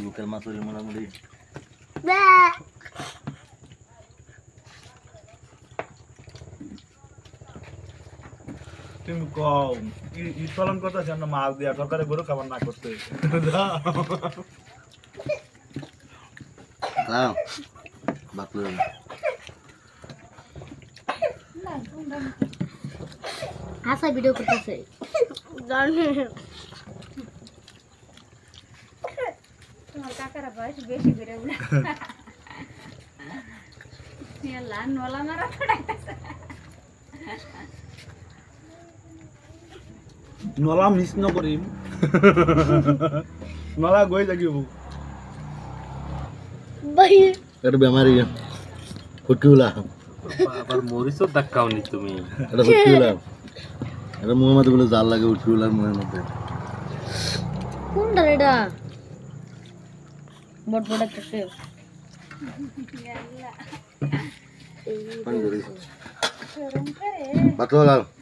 local মাছ হলে মোটামুটি তুমি কও ঈদ পালন করতেছি আমরা মাছ দিয়া সরকারে গরু খাবার না করতে বাতলো আশা ভিডিও করতেছে জানি তোমার কাকারা বয়স বেশি বেড়ে উঠে নলা মারা পড়াইতেছে নলা মিস নকৰিম নলা গৈ থাকিব ভাই এটা বেমারি ফুটকিউলা আবার মরিচও ধাক্কাওনি তুমি এটা ফুটকিউলা এটা মুখের মধ্যে গুলো জাল লাগে ফুটকিউলার মুখের মধ্যে কোনটা এটা বড় বড় একটা বাতলো